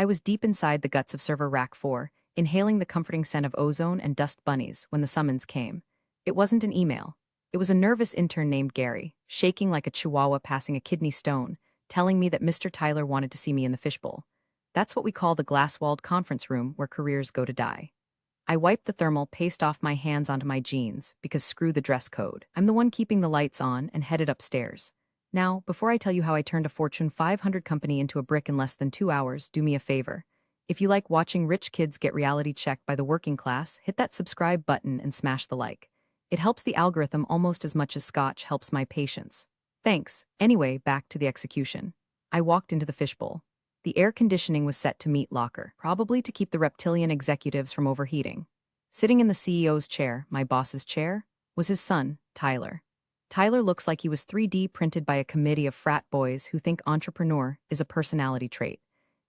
I was deep inside the guts of server rack 4, inhaling the comforting scent of ozone and dust bunnies when the summons came. It wasn't an email. It was a nervous intern named Gary, shaking like a chihuahua passing a kidney stone, telling me that Mr. Tyler wanted to see me in the fishbowl. That's what we call the glass-walled conference room where careers go to die. I wiped the thermal paste off my hands onto my jeans, because screw the dress code. I'm the one keeping the lights on, and headed upstairs. Now, before I tell you how I turned a Fortune 500 company into a brick in less than 2 hours, do me a favor. If you like watching rich kids get reality checked by the working class, hit that subscribe button and smash the like. It helps the algorithm almost as much as scotch helps my patience. Thanks. Anyway, back to the execution. I walked into the fishbowl. The air conditioning was set to meat locker, probably to keep the reptilian executives from overheating. Sitting in the CEO's chair, my boss's chair, was his son, Tyler. Tyler looks like he was 3D printed by a committee of frat boys who think entrepreneur is a personality trait.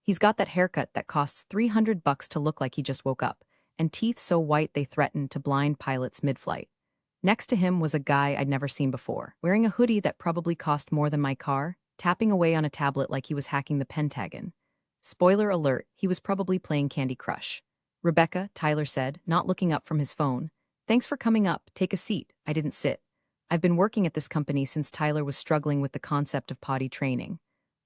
He's got that haircut that costs $300 to look like he just woke up, and teeth so white they threaten to blind pilots mid-flight. Next to him was a guy I'd never seen before, wearing a hoodie that probably cost more than my car, tapping away on a tablet like he was hacking the Pentagon. Spoiler alert, he was probably playing Candy Crush. "Rebecca," Tyler said, not looking up from his phone. "Thanks for coming up. Take a seat." I didn't sit. I've been working at this company since Tyler was struggling with the concept of potty training.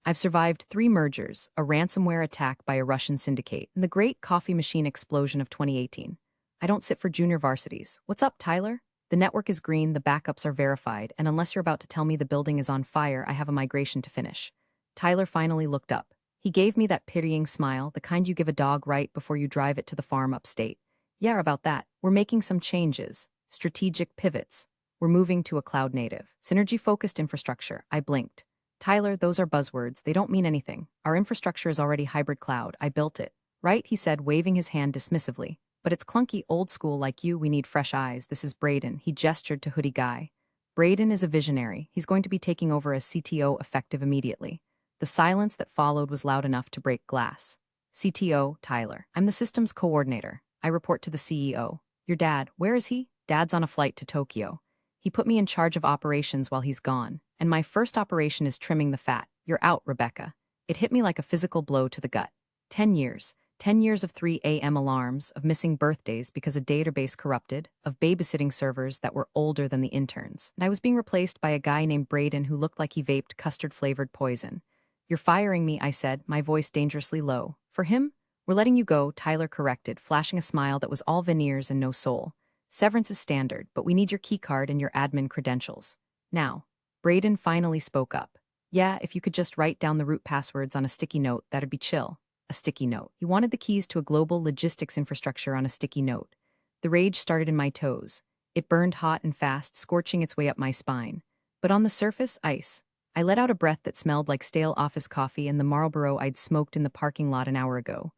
I've survived 3 mergers, a ransomware attack by a Russian syndicate, and the great coffee machine explosion of 2018. I don't sit for junior varsities. What's up, Tyler? The network is green, the backups are verified, and unless you're about to tell me the building is on fire, I have a migration to finish. Tyler finally looked up. He gave me that pitying smile, the kind you give a dog right before you drive it to the farm upstate. "Yeah, about that. We're making some changes. Strategic pivots. We're moving to a cloud-native, synergy-focused infrastructure." I blinked. "Tyler, those are buzzwords. They don't mean anything. Our infrastructure is already hybrid cloud. I built it." "Right," he said, waving his hand dismissively. "But it's clunky, old school like you. We need fresh eyes. This is Braden." He gestured to Hoodie Guy. "Braden is a visionary. He's going to be taking over as CTO effective immediately." The silence that followed was loud enough to break glass. "CTO, Tyler. I'm the systems coordinator. I report to the CEO. Your dad, where is he?" "Dad's on a flight to Tokyo. He put me in charge of operations while he's gone, and my first operation is trimming the fat. You're out, Rebecca." It hit me like a physical blow to the gut. 10 years. 10 years of 3 a.m. alarms, of missing birthdays because a database corrupted, of babysitting servers that were older than the interns, and I was being replaced by a guy named Braden who looked like he vaped custard-flavored poison. "You're firing me," I said, my voice dangerously low. "For him? We're letting you go," Tyler corrected, flashing a smile that was all veneers and no soul. "Severance is standard, but we need your keycard and your admin credentials. Now." Braden finally spoke up. "Yeah, if you could just write down the root passwords on a sticky note, that'd be chill." A sticky note. He wanted the keys to a global logistics infrastructure on a sticky note. The rage started in my toes. It burned hot and fast, scorching its way up my spine. But on the surface, ice. I let out a breath that smelled like stale office coffee and the Marlboro I'd smoked in the parking lot an hour ago.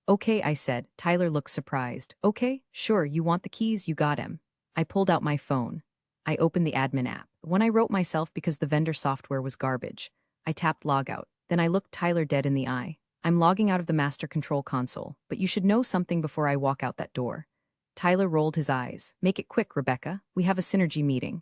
"Okay," I said. Tyler looked surprised. "Okay, sure, you want the keys, you got 'em." I pulled out my phone. I opened the admin app, the one I wrote myself because the vendor software was garbage. I tapped logout. Then I looked Tyler dead in the eye. "I'm logging out of the master control console, but you should know something before I walk out that door." Tyler rolled his eyes. "Make it quick, Rebecca. We have a synergy meeting."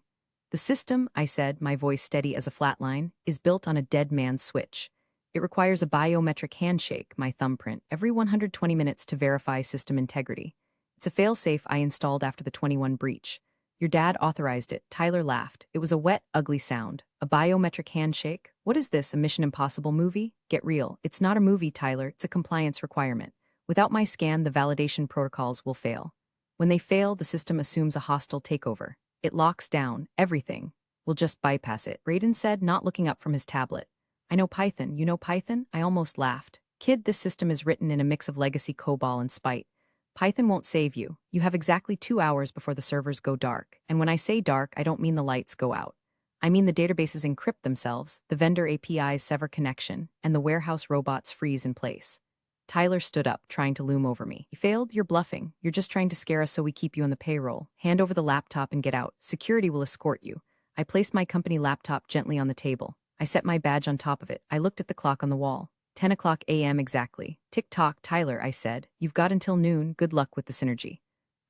"The system," I said, my voice steady as a flatline, "is built on a dead man's switch. It requires a biometric handshake, my thumbprint, every 120 minutes to verify system integrity. It's a failsafe I installed after the 21 breach. Your dad authorized it." Tyler laughed. It was a wet, ugly sound. "A biometric handshake? What is this, a Mission Impossible movie? Get real." "It's not a movie, Tyler. It's a compliance requirement. Without my scan, the validation protocols will fail. When they fail, the system assumes a hostile takeover. It locks down everything. We'll just bypass it," Braden said, not looking up from his tablet. "I know Python. You know Python?" I almost laughed. "Kid, this system is written in a mix of legacy COBOL and Spite. Python won't save you. You have exactly 2 hours before the servers go dark. And when I say dark, I don't mean the lights go out. I mean the databases encrypt themselves, the vendor APIs sever connection, and the warehouse robots freeze in place." Tyler stood up, trying to loom over me. "You failed? You're bluffing. You're just trying to scare us so we keep you on the payroll. Hand over the laptop and get out. Security will escort you." I placed my company laptop gently on the table. I set my badge on top of it. I looked at the clock on the wall. 10 o'clock a.m. exactly. "Tick-tock, Tyler," I said. "You've got until noon. Good luck with the synergy."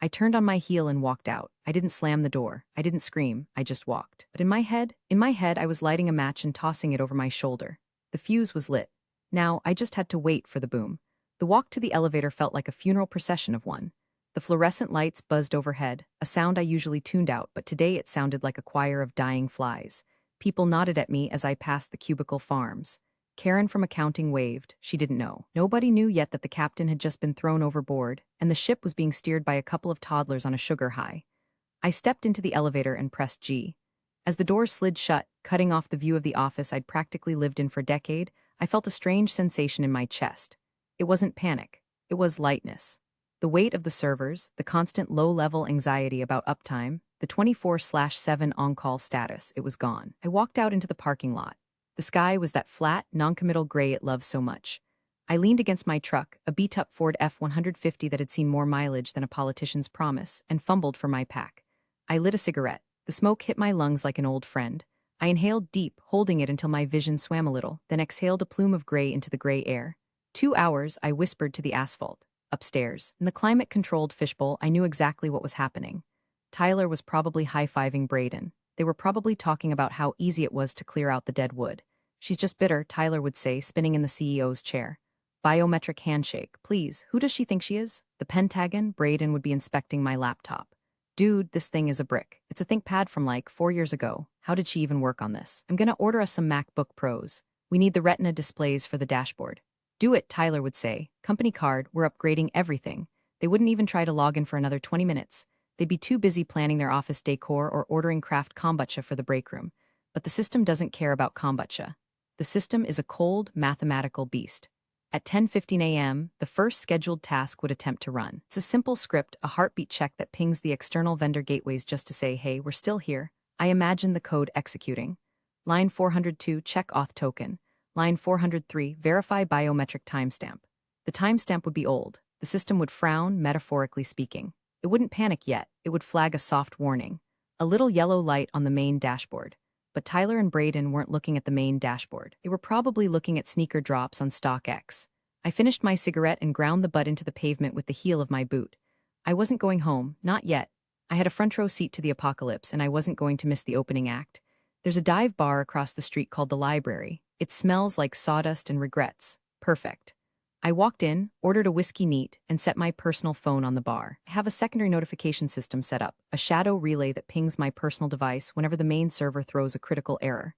I turned on my heel and walked out. I didn't slam the door. I didn't scream. I just walked. But in my head, I was lighting a match and tossing it over my shoulder. The fuse was lit. Now, I just had to wait for the boom. The walk to the elevator felt like a funeral procession of one. The fluorescent lights buzzed overhead, a sound I usually tuned out, but today it sounded like a choir of dying flies. People nodded at me as I passed the cubicle farms. Karen from accounting waved. She didn't know. Nobody knew yet that the captain had just been thrown overboard, and the ship was being steered by a couple of toddlers on a sugar high. I stepped into the elevator and pressed G. As the doors slid shut, cutting off the view of the office I'd practically lived in for a decade, I felt a strange sensation in my chest. It wasn't panic. It was lightness. The weight of the servers, the constant low-level anxiety about uptime, the 24/7 on-call status, it was gone. I walked out into the parking lot. The sky was that flat, noncommittal gray it loves so much. I leaned against my truck, a beat-up Ford F-150 that had seen more mileage than a politician's promise, and fumbled for my pack. I lit a cigarette. The smoke hit my lungs like an old friend. I inhaled deep, holding it until my vision swam a little, then exhaled a plume of gray into the gray air. 2 hours, I whispered to the asphalt. Upstairs, in the climate-controlled fishbowl, I knew exactly what was happening. Tyler was probably high-fiving Braden. They were probably talking about how easy it was to clear out the dead wood. She's just bitter, Tyler would say, spinning in the CEO's chair. Biometric handshake, please. Who does she think she is? The Pentagon? Braden would be inspecting my laptop. Dude, this thing is a brick. It's a ThinkPad from like 4 years ago. How did she even work on this? I'm gonna order us some MacBook Pros. We need the Retina displays for the dashboard. Do it, Tyler would say. Company card, we're upgrading everything. They wouldn't even try to log in for another 20 minutes. They'd be too busy planning their office decor or ordering craft kombucha for the break room. But the system doesn't care about kombucha. The system is a cold, mathematical beast. At 10:15 a.m., the first scheduled task would attempt to run. It's a simple script, a heartbeat check that pings the external vendor gateways just to say, hey, we're still here. I imagine the code executing. Line 402, check auth token. Line 403, verify biometric timestamp. The timestamp would be old. The system would frown, metaphorically speaking. It wouldn't panic yet. It would flag a soft warning. A little yellow light on the main dashboard. But Tyler and Braden weren't looking at the main dashboard. They were probably looking at sneaker drops on StockX. I finished my cigarette and ground the butt into the pavement with the heel of my boot. I wasn't going home, not yet. I had a front row seat to the apocalypse, and I wasn't going to miss the opening act. There's a dive bar across the street called the Library. It smells like sawdust and regrets. Perfect. I walked in, ordered a whiskey neat, and set my personal phone on the bar. I have a secondary notification system set up, a shadow relay that pings my personal device whenever the main server throws a critical error.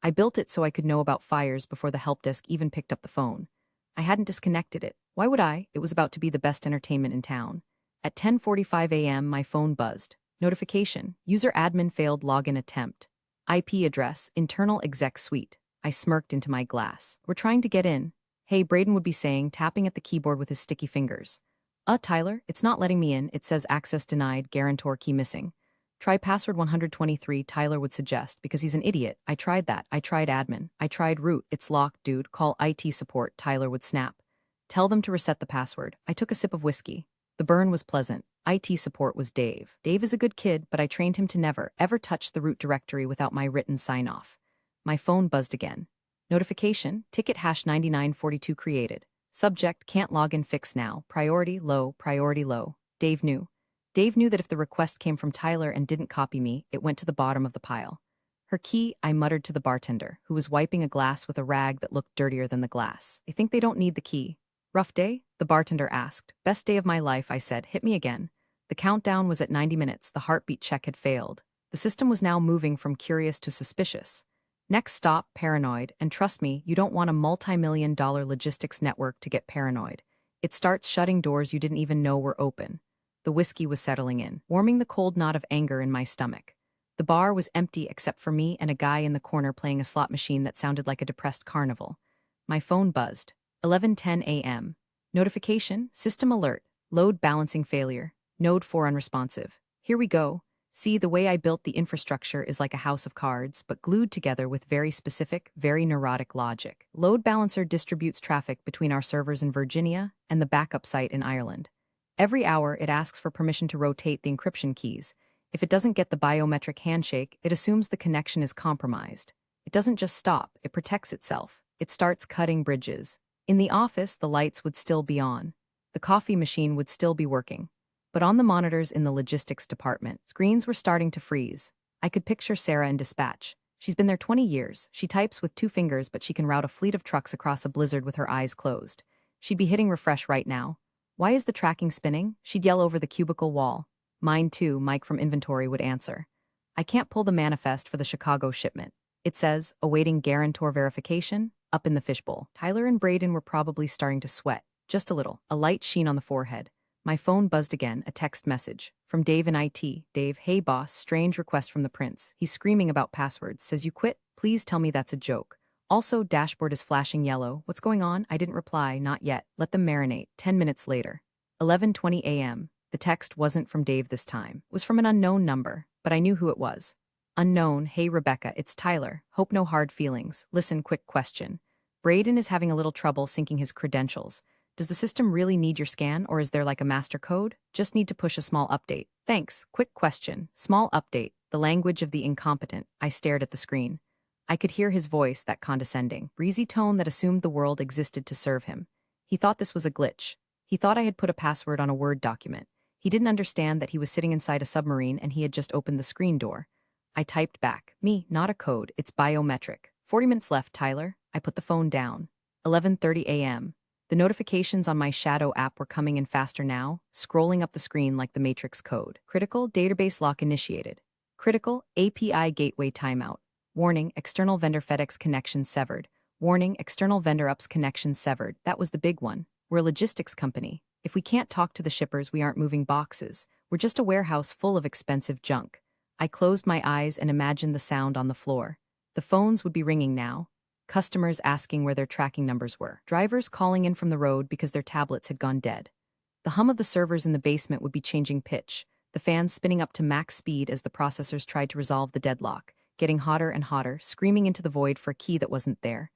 I built it so I could know about fires before the help desk even picked up the phone. I hadn't disconnected it. Why would I? It was about to be the best entertainment in town. At 10:45 a.m., my phone buzzed. Notification. User admin failed login attempt. IP address, internal exec suite. I smirked into my glass. We're trying to get in. Hey, Braden would be saying, tapping at the keyboard with his sticky fingers. Tyler, it's not letting me in. It says access denied, guarantor key missing. Try password 123, Tyler would suggest, because he's an idiot. I tried that. I tried admin. I tried root. It's locked, dude. Call IT support, Tyler would snap. Tell them to reset the password. I took a sip of whiskey. The burn was pleasant. IT support was Dave. Dave is a good kid, but I trained him to never, ever touch the root directory without my written sign-off. My phone buzzed again. Notification, ticket hash 9942 created. Subject, can't log in, fix now. Priority low, priority low. Dave knew. Dave knew that if the request came from Tyler and didn't copy me, it went to the bottom of the pile. Her key, I muttered to the bartender, who was wiping a glass with a rag that looked dirtier than the glass. I think they don't need the key. Rough day? The bartender asked. Best day of my life, I said. Hit me again. The countdown was at 90 minutes. The heartbeat check had failed. The system was now moving from curious to suspicious. Next stop, paranoid, and trust me, you don't want a multi-million-dollar logistics network to get paranoid. It starts shutting doors you didn't even know were open. The whiskey was settling in, warming the cold knot of anger in my stomach. The bar was empty except for me and a guy in the corner playing a slot machine that sounded like a depressed carnival. My phone buzzed. 11:10 a.m. Notification, system alert, load balancing failure, node 4 unresponsive. Here we go. See, the way I built the infrastructure is like a house of cards, but glued together with very specific, very neurotic logic. Load balancer distributes traffic between our servers in Virginia and the backup site in Ireland. Every hour, it asks for permission to rotate the encryption keys. If it doesn't get the biometric handshake, it assumes the connection is compromised. It doesn't just stop, it protects itself. It starts cutting bridges. In the office, the lights would still be on. The coffee machine would still be working. But on the monitors in the logistics department, screens were starting to freeze. I could picture Sarah in dispatch. She's been there 20 years. She types with 2 fingers, but she can route a fleet of trucks across a blizzard with her eyes closed. She'd be hitting refresh right now. Why is the tracking spinning? She'd yell over the cubicle wall. Mine too, Mike from inventory would answer. I can't pull the manifest for the Chicago shipment. It says, awaiting guarantor verification, up in the fishbowl. Tyler and Braden were probably starting to sweat. Just a little, a light sheen on the forehead. My phone buzzed again, a text message. From Dave in IT. Dave, hey boss, strange request from the prince. He's screaming about passwords. Says you quit? Please tell me that's a joke. Also, dashboard is flashing yellow. What's going on? I didn't reply, not yet. Let them marinate. 10 minutes later. 11:20 a.m. The text wasn't from Dave this time. It was from an unknown number, but I knew who it was. Unknown, hey Rebecca, it's Tyler. Hope no hard feelings. Listen, quick question. Braden is having a little trouble syncing his credentials. Does the system really need your scan, or is there like a master code? Just need to push a small update. Thanks. Quick question. Small update. The language of the incompetent. I stared at the screen. I could hear his voice, that condescending, breezy tone that assumed the world existed to serve him. He thought this was a glitch. He thought I had put a password on a Word document. He didn't understand that he was sitting inside a submarine and he had just opened the screen door. I typed back, me, not a code, it's biometric. 40 minutes left, Tyler. I put the phone down. 11:30 a.m. The notifications on my Shadow app were coming in faster now, scrolling up the screen like the Matrix code. Critical database lock initiated. Critical API gateway timeout. Warning, external vendor FedEx connection severed. Warning, external vendor UPS connection severed. That was the big one. We're a logistics company. If we can't talk to the shippers, we aren't moving boxes. We're just a warehouse full of expensive junk. I closed my eyes and imagined the sound on the floor. The phones would be ringing now. Customers asking where their tracking numbers were. Drivers calling in from the road because their tablets had gone dead. The hum of the servers in the basement would be changing pitch, the fans spinning up to max speed as the processors tried to resolve the deadlock, getting hotter and hotter, screaming into the void for a key that wasn't there.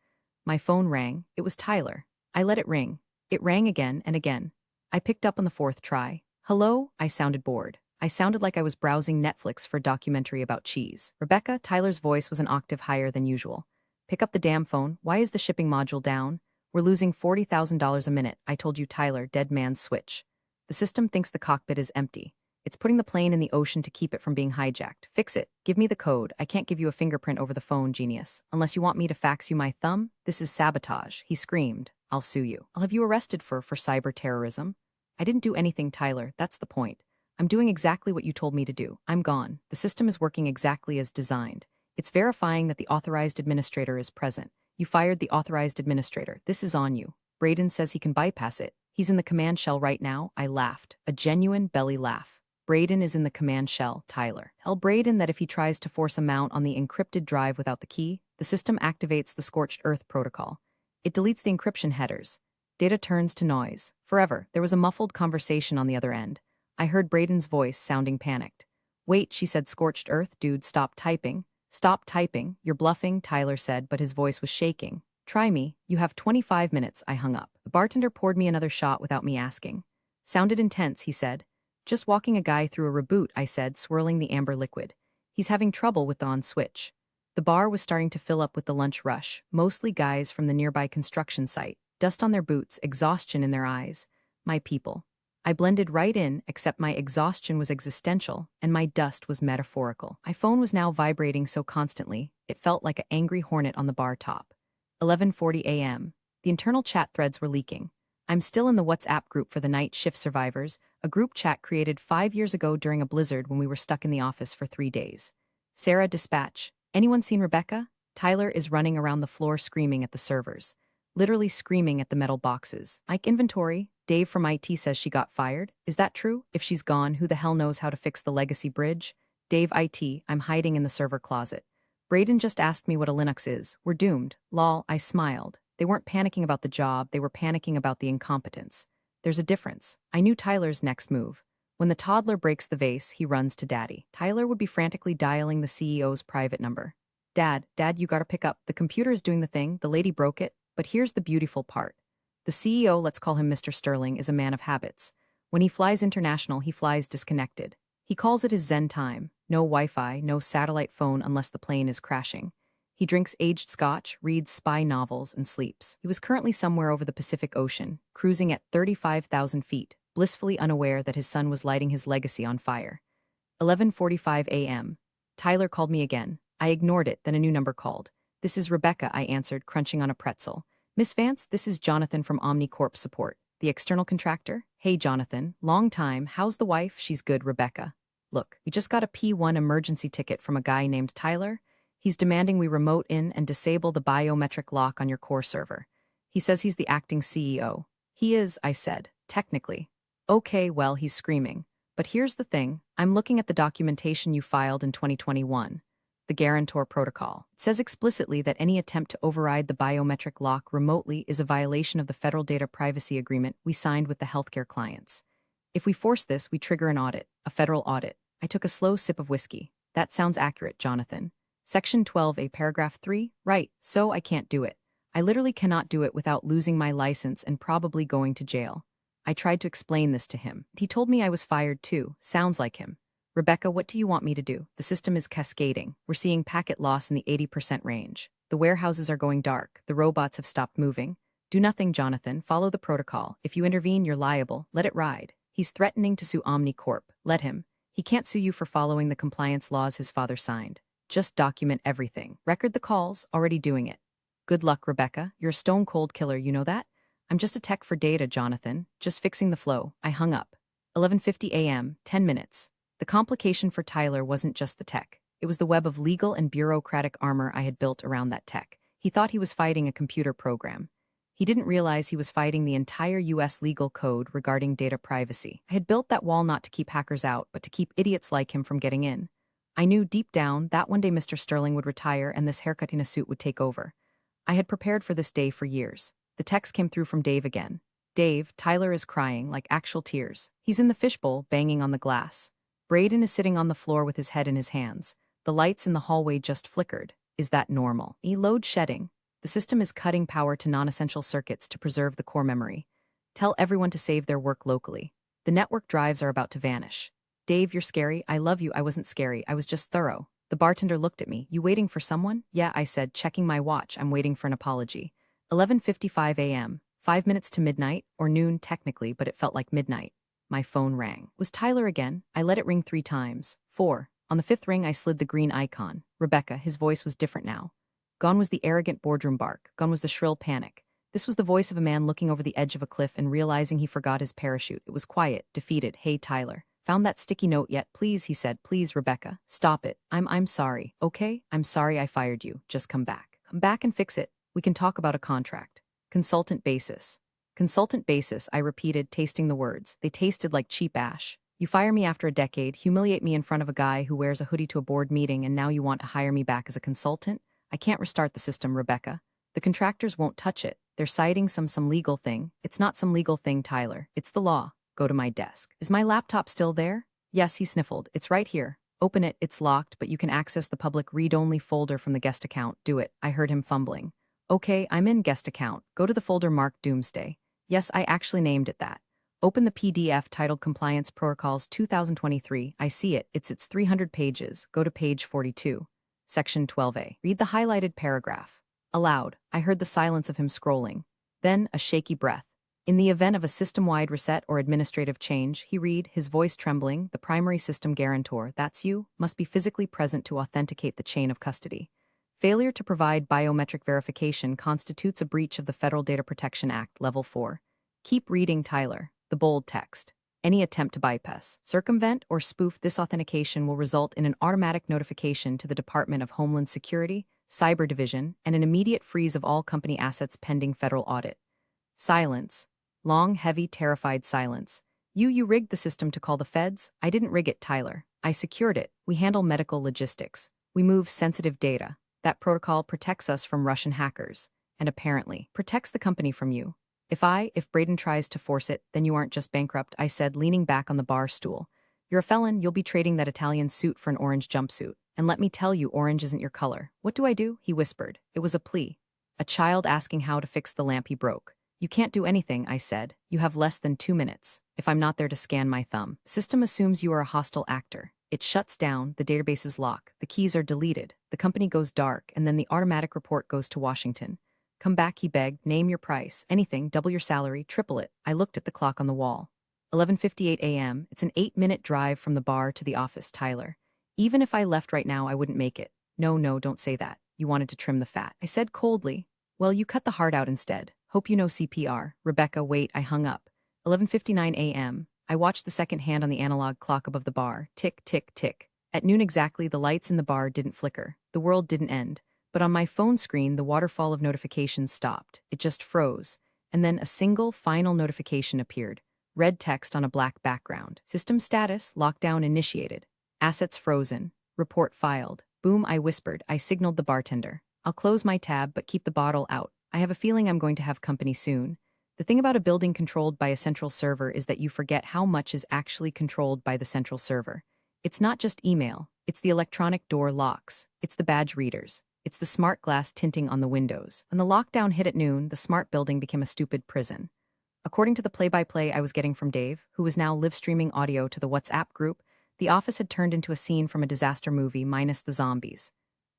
My phone rang. It was Tyler. I let it ring. It rang again and again. I picked up on the fourth try. Hello? I sounded bored. I sounded like I was browsing Netflix for a documentary about cheese. Rebecca, Tyler's voice was an octave higher than usual. Pick up the damn phone. Why is the shipping module down? We're losing $40,000 a minute. I told you, Tyler, dead man's switch. The system thinks the cockpit is empty. It's putting the plane in the ocean to keep it from being hijacked. Fix it. Give me the code. I can't give you a fingerprint over the phone, genius. Unless you want me to fax you my thumb? This is sabotage. He screamed. I'll sue you. I'll have you arrested for cyber terrorism. I didn't do anything, Tyler. That's the point. I'm doing exactly what you told me to do. I'm gone. The system is working exactly as designed. It's verifying that the authorized administrator is present. You fired the authorized administrator. This is on you. Braden says he can bypass it. He's in the command shell right now. I laughed. A genuine belly laugh. Braden is in the command shell, Tyler. Tell Braden that if he tries to force a mount on the encrypted drive without the key, the system activates the scorched earth protocol. It deletes the encryption headers. Data turns to noise. Forever, there was a muffled conversation on the other end. I heard Braden's voice sounding panicked. Wait, she said, scorched earth, dude, stop typing. Stop typing, you're bluffing, Tyler said, but his voice was shaking. Try me, you have 25 minutes, I hung up. The bartender poured me another shot without me asking. Sounded intense, he said. Just walking a guy through a reboot, I said, swirling the amber liquid. He's having trouble with the on switch. The bar was starting to fill up with the lunch rush, mostly guys from the nearby construction site, dust on their boots, exhaustion in their eyes. My people. I blended right in, except my exhaustion was existential, and my dust was metaphorical. My phone was now vibrating so constantly, it felt like an angry hornet on the bar top. 11:40 a.m. The internal chat threads were leaking. I'm still in the WhatsApp group for the night shift survivors, a group chat created 5 years ago during a blizzard when we were stuck in the office for 3 days. Sarah, dispatch. Anyone seen Rebecca? Tyler is running around the floor screaming at the servers. Literally screaming at the metal boxes. Ike inventory. Dave from IT says she got fired. Is that true? If she's gone, who the hell knows how to fix the legacy bridge? Dave IT, I'm hiding in the server closet. Braden just asked me what a Linux is. We're doomed. Lol, I smiled. They weren't panicking about the job, they were panicking about the incompetence. There's a difference. I knew Tyler's next move. When the toddler breaks the vase, he runs to Daddy. Tyler would be frantically dialing the CEO's private number. Dad, you gotta pick up. The computer is doing the thing, the lady broke it. But here's the beautiful part. The CEO, let's call him Mr. Sterling, is a man of habits. When he flies international, he flies disconnected. He calls it his Zen time. No Wi-Fi, no satellite phone unless the plane is crashing. He drinks aged scotch, reads spy novels, and sleeps. He was currently somewhere over the Pacific Ocean, cruising at 35,000 feet, blissfully unaware that his son was lighting his legacy on fire. 11:45 a.m. Tyler called me again. I ignored it, then a new number called. This is Rebecca, I answered, crunching on a pretzel. Miss Vance, this is Jonathan from OmniCorp Support, the external contractor. Hey, Jonathan, long time. How's the wife? She's good, Rebecca. Look, we just got a P1 emergency ticket from a guy named Tyler. He's demanding we remote in and disable the biometric lock on your core server. He says he's the acting CEO. He is, I said, technically. Okay, well, he's screaming. But here's the thing, I'm looking at the documentation you filed in 2021. The Guarantor Protocol. It says explicitly that any attempt to override the biometric lock remotely is a violation of the Federal Data Privacy Agreement we signed with the healthcare clients. If we force this, we trigger an audit, a federal audit. I took a slow sip of whiskey. That sounds accurate, Jonathan. Section 12A, paragraph 3? Right, so I can't do it. I literally cannot do it without losing my license and probably going to jail. I tried to explain this to him. He told me I was fired too. Sounds like him. Rebecca, what do you want me to do? The system is cascading. We're seeing packet loss in the 80% range. The warehouses are going dark. The robots have stopped moving. Do nothing, Jonathan. Follow the protocol. If you intervene, you're liable. Let it ride. He's threatening to sue OmniCorp. Let him. He can't sue you for following the compliance laws his father signed. Just document everything. Record the calls. Already doing it. Good luck, Rebecca. You're a stone-cold killer, you know that? I'm just a tech for data, Jonathan. Just fixing the flow. I hung up. 11:50 a.m., 10 minutes. The complication for Tyler wasn't just the tech. It was the web of legal and bureaucratic armor I had built around that tech. He thought he was fighting a computer program. He didn't realize he was fighting the entire U.S. legal code regarding data privacy. I had built that wall not to keep hackers out, but to keep idiots like him from getting in. I knew deep down that one day Mr. Sterling would retire and this haircut in a suit would take over. I had prepared for this day for years. The text came through from Dave again. Dave, Tyler is crying, like actual tears. He's in the fishbowl, banging on the glass. Braden is sitting on the floor with his head in his hands. The lights in the hallway just flickered. Is that normal? Load shedding. The system is cutting power to non-essential circuits to preserve the core memory. Tell everyone to save their work locally. The network drives are about to vanish. Dave, you're scary. I love you. I wasn't scary. I was just thorough. The bartender looked at me. You waiting for someone? Yeah, I said, checking my watch. I'm waiting for an apology. 11:55 a.m. 5 minutes to midnight, or noon technically, but it felt like midnight. My phone rang. Was Tyler again? I let it ring 3 times. 4. On the 5th ring, I slid the green icon. Rebecca, his voice was different now. Gone was the arrogant boardroom bark. Gone was the shrill panic. This was the voice of a man looking over the edge of a cliff and realizing he forgot his parachute. It was quiet, defeated. Hey, Tyler. Found that sticky note yet? Please, he said. Please, Rebecca. Stop it. I'm sorry. Okay? I'm sorry I fired you. Just come back. Come back and fix it. We can talk about a contract. Consultant basis. Consultant basis, I repeated, tasting the words. They tasted like cheap ash. You fire me after a decade, humiliate me in front of a guy who wears a hoodie to a board meeting, and now you want to hire me back as a consultant? I can't restart the system, Rebecca. The contractors won't touch it. They're citing some legal thing. It's not some legal thing, Tyler. It's the law. Go to my desk. Is my laptop still there? Yes, he sniffled. It's right here. Open it. It's locked, but you can access the public read-only folder from the guest account. Do it. I heard him fumbling. Okay, I'm in guest account. Go to the folder marked Doomsday. Yes, I actually named it that. Open the PDF titled Compliance Protocols 2023. I see it. It's 300 pages. Go to page 42. Section 12A. Read the highlighted paragraph. Aloud, I heard the silence of him scrolling. Then, a shaky breath. In the event of a system-wide reset or administrative change, he read, his voice trembling, the primary system guarantor, that's you, must be physically present to authenticate the chain of custody. Failure to provide biometric verification constitutes a breach of the Federal Data Protection Act, Level 4. Keep reading, Tyler. The bold text. Any attempt to bypass, circumvent, or spoof this authentication will result in an automatic notification to the Department of Homeland Security, Cyber Division, and an immediate freeze of all company assets pending federal audit. Silence. Long, heavy, terrified silence. You rigged the system to call the feds? I didn't rig it, Tyler. I secured it. We handle medical logistics. We move sensitive data. That protocol protects us from Russian hackers, and apparently protects the company from you. If Braden tries to force it, then you aren't just bankrupt, I said, leaning back on the bar stool. You're a felon, you'll be trading that Italian suit for an orange jumpsuit. And let me tell you, orange isn't your color. What do? He whispered. It was a plea. A child asking how to fix the lamp he broke. You can't do anything, I said. You have less than 2 minutes. If I'm not there to scan my thumb. System assumes you are a hostile actor. It shuts down, the databases lock, the keys are deleted, the company goes dark, and then the automatic report goes to Washington. Come back, he begged. Name your price. Anything, double your salary, triple it. I looked at the clock on the wall. 11:58 a.m. It's an 8-minute drive from the bar to the office, Tyler. Even if I left right now, I wouldn't make it. No, don't say that. You wanted to trim the fat. I said coldly. Well, you cut the heart out instead. Hope you know CPR. Rebecca, wait, I hung up. 11:59 a.m. I watched the second hand on the analog clock above the bar. Tick, tick, tick. At noon exactly, the lights in the bar didn't flicker. The world didn't end. But on my phone screen, the waterfall of notifications stopped. It just froze. And then a single, final notification appeared. Red text on a black background. System status, lockdown initiated. Assets frozen. Report filed. Boom, I whispered. I signaled the bartender. I'll close my tab but keep the bottle out. I have a feeling I'm going to have company soon. The thing about a building controlled by a central server is that you forget how much is actually controlled by the central server. It's not just email. It's the electronic door locks. It's the badge readers. It's the smart glass tinting on the windows. When the lockdown hit at noon, the smart building became a stupid prison. According to the play-by-play I was getting from Dave, who was now live streaming audio to the WhatsApp group, the office had turned into a scene from a disaster movie minus the zombies.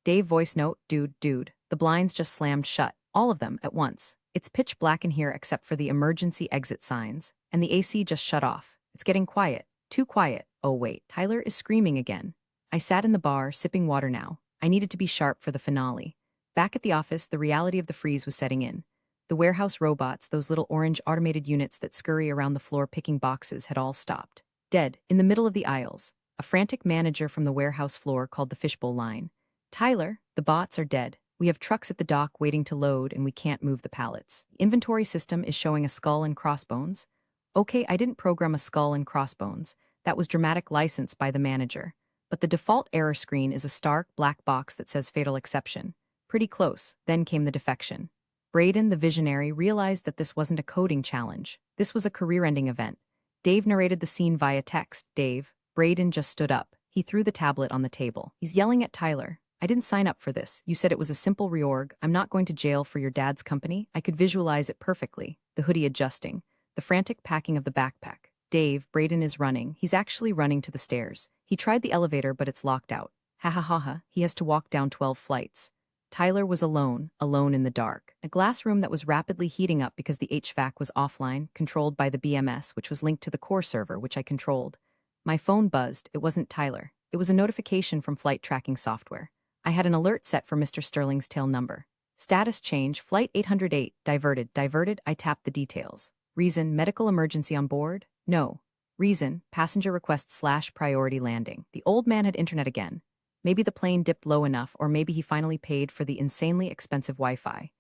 Dave voice note, dude, the blinds just slammed shut, all of them at once. It's pitch black in here except for the emergency exit signs, and the AC just shut off. It's getting quiet, too quiet. Oh wait, Tyler is screaming again. I sat in the bar, sipping water now. I needed to be sharp for the finale. Back at the office, the reality of the freeze was setting in. The warehouse robots, those little orange automated units that scurry around the floor picking boxes, had all stopped. Dead, in the middle of the aisles. A frantic manager from the warehouse floor called the fishbowl line. Tyler, the bots are dead. We have trucks at the dock waiting to load and we can't move the pallets. The inventory system is showing a skull and crossbones. Okay, I didn't program a skull and crossbones. That was dramatic license by the manager. But the default error screen is a stark black box that says fatal exception. Pretty close. Then came the defection. Braden, the visionary, realized that this wasn't a coding challenge. This was a career-ending event. Dave narrated the scene via text. Dave, Braden just stood up. He threw the tablet on the table. He's yelling at Tyler. I didn't sign up for this. You said it was a simple reorg. I'm not going to jail for your dad's company. I could visualize it perfectly. The hoodie adjusting. The frantic packing of the backpack. Dave, Braden is running. He's actually running to the stairs. He tried the elevator, but it's locked out. Ha ha ha ha. He has to walk down 12 flights. Tyler was alone in the dark. A glass room that was rapidly heating up because the HVAC was offline, controlled by the BMS, which was linked to the core server, which I controlled. My phone buzzed. It wasn't Tyler. It was a notification from flight tracking software. I had an alert set for Mr. Sterling's tail number. Status change, flight 808, diverted, I tapped the details. Reason, medical emergency on board? No. Reason, passenger request / priority landing. The old man had internet again. Maybe the plane dipped low enough, or maybe he finally paid for the insanely expensive Wi-Fi.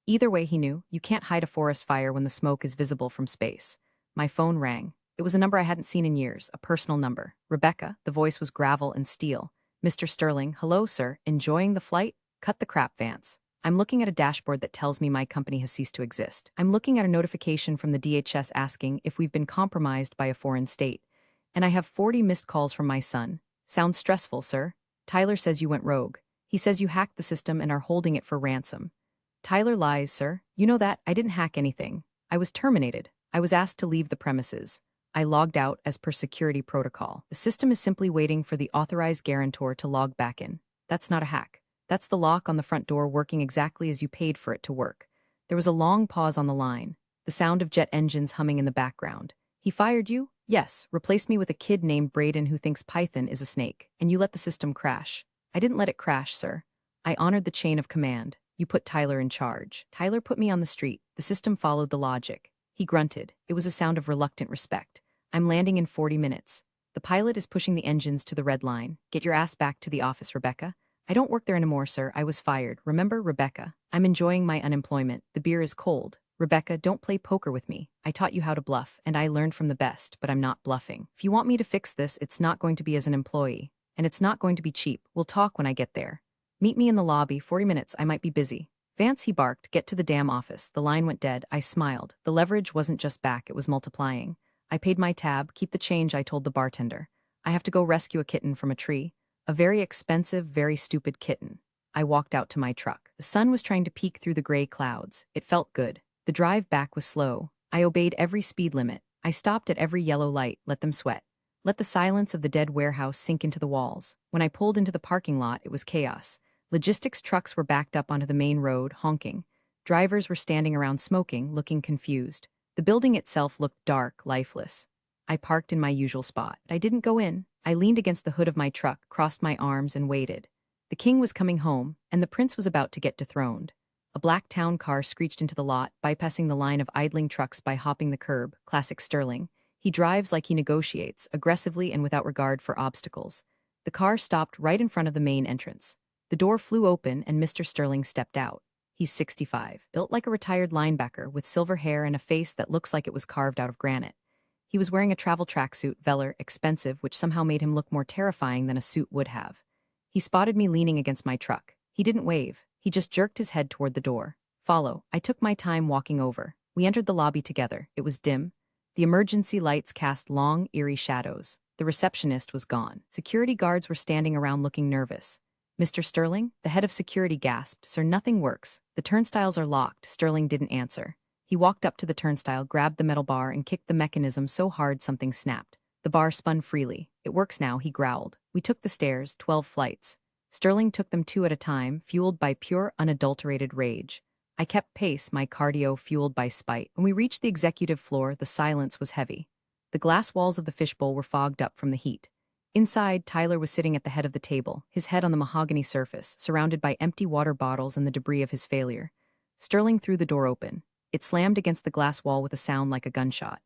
Either way, he knew, you can't hide a forest fire when the smoke is visible from space. My phone rang. It was a number I hadn't seen in years, a personal number. Rebecca, the voice was gravel and steel. Mr. Sterling, hello, sir. Enjoying the flight? Cut the crap, Vance. I'm looking at a dashboard that tells me my company has ceased to exist. I'm looking at a notification from the DHS asking if we've been compromised by a foreign state. And I have 40 missed calls from my son. Sounds stressful, sir. Tyler says you went rogue. He says you hacked the system and are holding it for ransom. Tyler lies, sir. You know that. I didn't hack anything. I was terminated. I was asked to leave the premises. I logged out as per security protocol. The system is simply waiting for the authorized guarantor to log back in. That's not a hack. That's the lock on the front door working exactly as you paid for it to work. There was a long pause on the line, the sound of jet engines humming in the background. He fired you? Yes, replaced me with a kid named Braden who thinks Python is a snake, and you let the system crash. I didn't let it crash, sir. I honored the chain of command. You put Tyler in charge. Tyler put me on the street. The system followed the logic. He grunted. It was a sound of reluctant respect. I'm landing in 40 minutes. The pilot is pushing the engines to the red line. Get your ass back to the office, Rebecca. I don't work there anymore, sir. I was fired. Remember, Rebecca? I'm enjoying my unemployment. The beer is cold. Rebecca, don't play poker with me. I taught you how to bluff, and I learned from the best, but I'm not bluffing. If you want me to fix this, it's not going to be as an employee. And it's not going to be cheap. We'll talk when I get there. Meet me in the lobby. 40 minutes. I might be busy. Vance, he barked. Get to the damn office. The line went dead. I smiled. The leverage wasn't just back, it was multiplying. I paid my tab. Keep the change, I told the bartender. I have to go rescue a kitten from a tree. A very expensive, very stupid kitten. I walked out to my truck. The sun was trying to peek through the gray clouds. It felt good. The drive back was slow. I obeyed every speed limit. I stopped at every yellow light, let them sweat. Let the silence of the dead warehouse sink into the walls. When I pulled into the parking lot, it was chaos. Logistics trucks were backed up onto the main road, honking. Drivers were standing around smoking, looking confused. The building itself looked dark, lifeless. I parked in my usual spot. I didn't go in. I leaned against the hood of my truck, crossed my arms, and waited. The king was coming home, and the prince was about to get dethroned. A black town car screeched into the lot, bypassing the line of idling trucks by hopping the curb. Classic Sterling. He drives like he negotiates, aggressively and without regard for obstacles. The car stopped right in front of the main entrance. The door flew open and Mr. Sterling stepped out. He's 65, built like a retired linebacker with silver hair and a face that looks like it was carved out of granite. He was wearing a travel tracksuit, velour, expensive, which somehow made him look more terrifying than a suit would have. He spotted me leaning against my truck. He didn't wave. He just jerked his head toward the door. Follow. I took my time walking over. We entered the lobby together. It was dim. The emergency lights cast long, eerie shadows. The receptionist was gone. Security guards were standing around looking nervous. Mr. Sterling? The head of security gasped. Sir, nothing works. The turnstiles are locked. Sterling didn't answer. He walked up to the turnstile, grabbed the metal bar, and kicked the mechanism so hard something snapped. The bar spun freely. It works now, he growled. We took the stairs, 12 flights. Sterling took them 2 at a time, fueled by pure, unadulterated rage. I kept pace, my cardio fueled by spite. When we reached the executive floor, the silence was heavy. The glass walls of the fishbowl were fogged up from the heat. Inside, Tyler was sitting at the head of the table, his head on the mahogany surface, surrounded by empty water bottles and the debris of his failure. Sterling threw the door open. It slammed against the glass wall with a sound like a gunshot.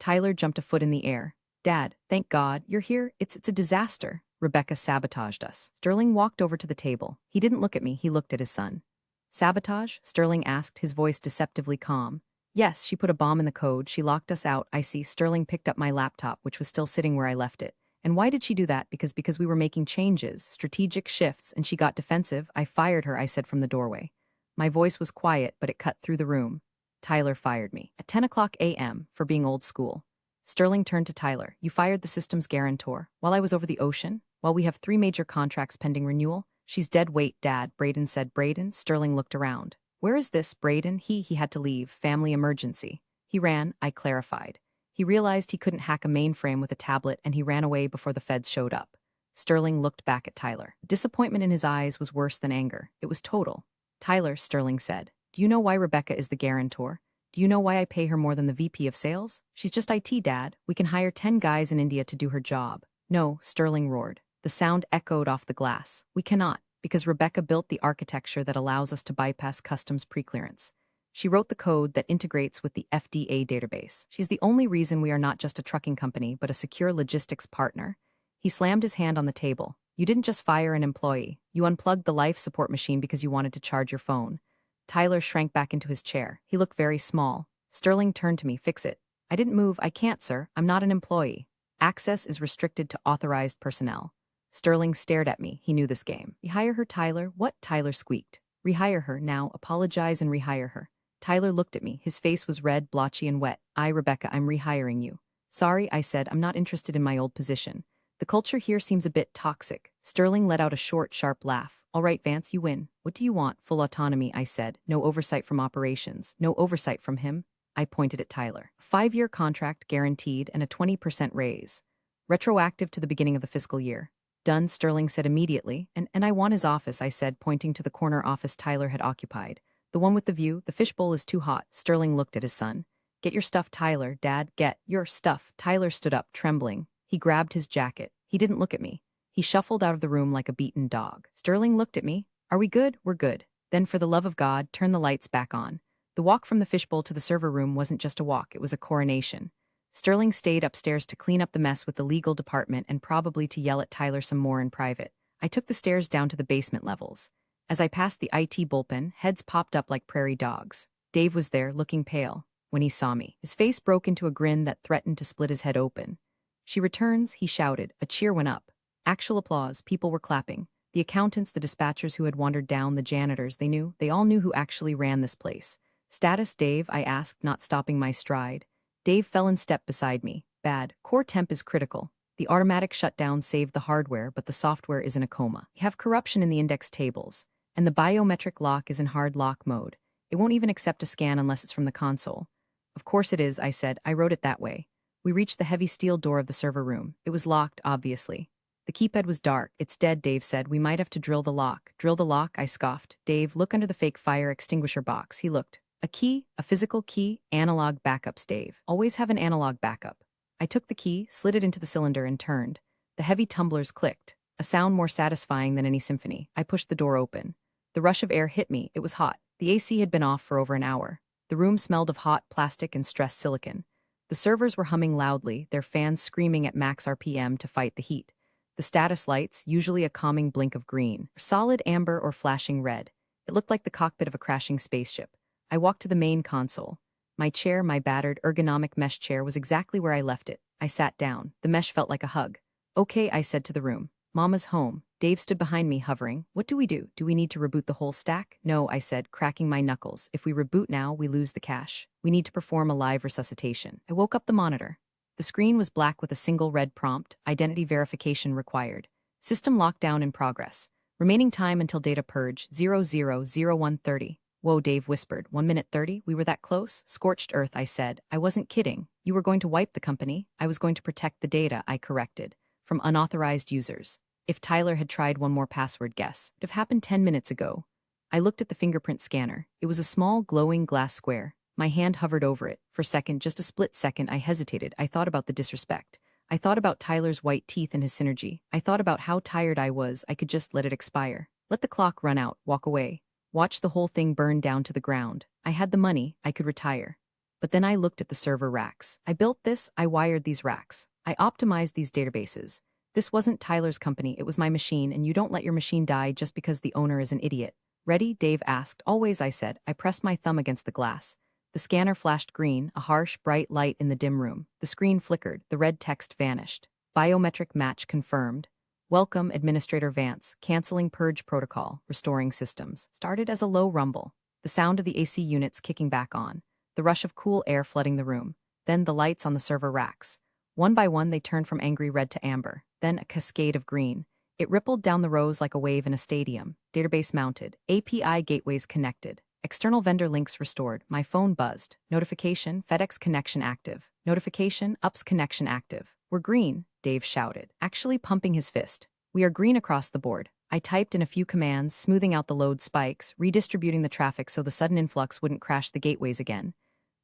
Tyler jumped a foot in the air. Dad, thank God, you're here. It's a disaster. Rebecca sabotaged us. Sterling walked over to the table. He didn't look at me, he looked at his son. Sabotage? Sterling asked, his voice deceptively calm. Yes, she put a bomb in the code. She locked us out. I see. Sterling picked up my laptop, which was still sitting where I left it. And why did she do that? Because we were making changes, strategic shifts, and she got defensive. I fired her, I said from the doorway. My voice was quiet, but it cut through the room. Tyler fired me. At 10 o'clock a.m. for being old school. Sterling turned to Tyler. You fired the system's guarantor. While I was over the ocean? While we have 3 major contracts pending renewal? She's dead weight, Dad, Braden said. Braden? Sterling looked around. Where is this, Braden? He had to leave. Family emergency. He ran, I clarified. He realized he couldn't hack a mainframe with a tablet and he ran away before the feds showed up. Sterling looked back at Tyler. Disappointment in his eyes was worse than anger. It was total. Tyler, Sterling said. Do you know why Rebecca is the guarantor? Do you know why I pay her more than the VP of sales? She's just IT, Dad. We can hire 10 guys in India to do her job. No, Sterling roared. The sound echoed off the glass. We cannot, because Rebecca built the architecture that allows us to bypass customs preclearance. She wrote the code that integrates with the FDA database. She's the only reason we are not just a trucking company, but a secure logistics partner. He slammed his hand on the table. You didn't just fire an employee. You unplugged the life support machine because you wanted to charge your phone. Tyler shrank back into his chair. He looked very small. Sterling turned to me. Fix it. I didn't move. I can't, sir. I'm not an employee. Access is restricted to authorized personnel. Sterling stared at me. He knew this game. Rehire her, Tyler? What? Tyler squeaked. Rehire her, now. Apologize and rehire her. Tyler looked at me. His face was red, blotchy, and wet. Rebecca, I'm rehiring you. Sorry, I said. I'm not interested in my old position. The culture here seems a bit toxic. Sterling let out a short, sharp laugh. All right, Vance, you win. What do you want? Full autonomy, I said. No oversight from operations. No oversight from him. I pointed at Tyler. 5-year contract guaranteed and a 20% raise. Retroactive to the beginning of the fiscal year. Done, Sterling said immediately. And I want his office, I said, pointing to the corner office Tyler had occupied. The one with the view. The fishbowl is too hot. Sterling looked at his son. Get your stuff, Tyler. Dad, get your stuff. Tyler stood up, trembling. He grabbed his jacket. He didn't look at me. He shuffled out of the room like a beaten dog. Sterling looked at me. Are we good? We're good. Then, for the love of God, turn the lights back on. The walk from the fishbowl to the server room wasn't just a walk, it was a coronation. Sterling stayed upstairs to clean up the mess with the legal department and probably to yell at Tyler some more in private. I took the stairs down to the basement levels. As I passed the IT bullpen, heads popped up like prairie dogs. Dave was there, looking pale, when he saw me. His face broke into a grin that threatened to split his head open. She returns, he shouted. A cheer went up. Actual applause, people were clapping. The accountants, the dispatchers who had wandered down, the janitors, they all knew who actually ran this place. Status, Dave? I asked, not stopping my stride. Dave fell in step beside me. Bad. Core temp is critical. The automatic shutdown saved the hardware, but the software is in a coma. We have corruption in the index tables, and the biometric lock is in hard lock mode. It won't even accept a scan unless it's from the console. Of course it is, I said. I wrote it that way. We reached the heavy steel door of the server room. It was locked, obviously. The keypad was dark. It's dead, Dave said. We might have to drill the lock. Drill the lock? I scoffed. Dave, look under the fake fire extinguisher box. He looked. A key? A physical key? Analog backups, Dave. Always have an analog backup. I took the key, slid it into the cylinder, and turned. The heavy tumblers clicked, a sound more satisfying than any symphony. I pushed the door open. The rush of air hit me. It was hot. The AC had been off for over an hour. The room smelled of hot plastic and stressed silicon. The servers were humming loudly, their fans screaming at max RPM to fight the heat. The status lights, usually a calming blink of green, were solid amber or flashing red. It looked like the cockpit of a crashing spaceship. I walked to the main console. My chair, my battered, ergonomic mesh chair, was exactly where I left it. I sat down. The mesh felt like a hug. Okay, I said to the room. Mama's home. Dave stood behind me, hovering. What do we do? Do we need to reboot the whole stack? No, I said, cracking my knuckles. If we reboot now, we lose the cache. We need to perform a live resuscitation. I woke up the monitor. The screen was black with a single red prompt, identity verification required. System lockdown in progress. Remaining time until data purge, 000130. Whoa, Dave whispered. 1 minute 30? We were that close? Scorched earth, I said. I wasn't kidding. You were going to wipe the company. I was going to protect the data, I corrected, from unauthorized users. If Tyler had tried one more password guess, it would have happened 10 minutes ago. I looked at the fingerprint scanner. It was a small, glowing glass square. My hand hovered over it. For a second, just a split second, I hesitated. I thought about the disrespect. I thought about Tyler's white teeth and his synergy. I thought about how tired I was. I could just let it expire. Let the clock run out, walk away. Watch the whole thing burn down to the ground. I had the money. I could retire. But then I looked at the server racks. I built this. I wired these racks. I optimized these databases. This wasn't Tyler's company, it was my machine, and you don't let your machine die just because the owner is an idiot. Ready? Dave asked. Always, I said. I pressed my thumb against the glass. The scanner flashed green, a harsh, bright light in the dim room. The screen flickered, the red text vanished. Biometric match confirmed. Welcome, Administrator Vance. Canceling purge protocol, restoring systems. Started as a low rumble. The sound of the AC units kicking back on. The rush of cool air flooding the room. Then the lights on the server racks. One by one, they turned from angry red to amber. Then a cascade of green. It rippled down the rows like a wave in a stadium. Database mounted. API gateways connected. External vendor links restored. My phone buzzed. Notification, FedEx connection active. Notification, UPS connection active. We're green, Dave shouted, actually pumping his fist. We are green across the board. I typed in a few commands, smoothing out the load spikes, redistributing the traffic so the sudden influx wouldn't crash the gateways again.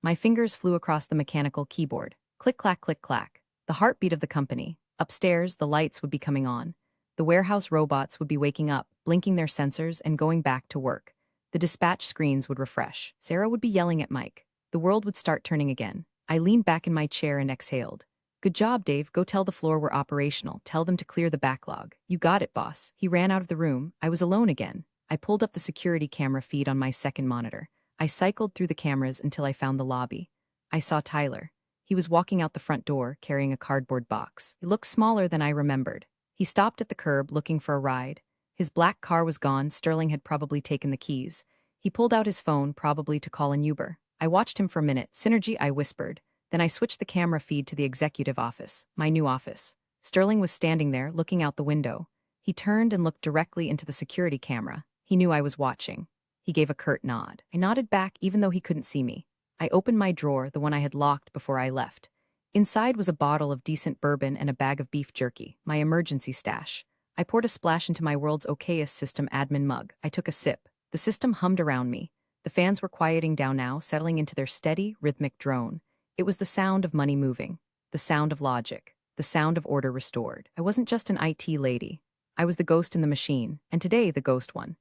My fingers flew across the mechanical keyboard. Click, clack, click, clack. The heartbeat of the company. Upstairs, the lights would be coming on. The warehouse robots would be waking up, blinking their sensors and going back to work. The dispatch screens would refresh. Sarah would be yelling at Mike. The world would start turning again. I leaned back in my chair and exhaled. Good job, Dave. Go tell the floor we're operational. Tell them to clear the backlog. You got it, boss. He ran out of the room. I was alone again. I pulled up the security camera feed on my second monitor. I cycled through the cameras until I found the lobby. I saw Tyler. He was walking out the front door, carrying a cardboard box. It looked smaller than I remembered. He stopped at the curb, looking for a ride. His black car was gone. Sterling had probably taken the keys. He pulled out his phone, probably to call an Uber. I watched him for a minute. Synergy, I whispered. Then I switched the camera feed to the executive office, my new office. Sterling was standing there, looking out the window. He turned and looked directly into the security camera. He knew I was watching. He gave a curt nod. I nodded back, even though he couldn't see me. I opened my drawer, the one I had locked before I left. Inside was a bottle of decent bourbon and a bag of beef jerky, my emergency stash. I poured a splash into my world's okayest system admin mug. I took a sip. The system hummed around me. The fans were quieting down now, settling into their steady, rhythmic drone. It was the sound of money moving, the sound of logic, the sound of order restored. I wasn't just an IT lady. I was the ghost in the machine, and today the ghost one.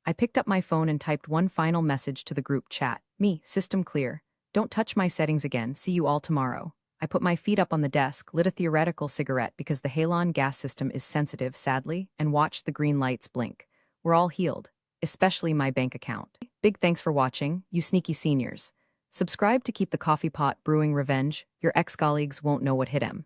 I picked up my phone and typed one final message to the group chat. Me, system clear. Don't touch my settings again. See you all tomorrow. I put my feet up on the desk, lit a theoretical cigarette because the halon gas system is sensitive, sadly, and watched the green lights blink. We're all healed, especially my bank account. Big thanks for watching, you sneaky seniors. Subscribe to keep the coffee pot brewing revenge. Your ex-colleagues won't know what hit him.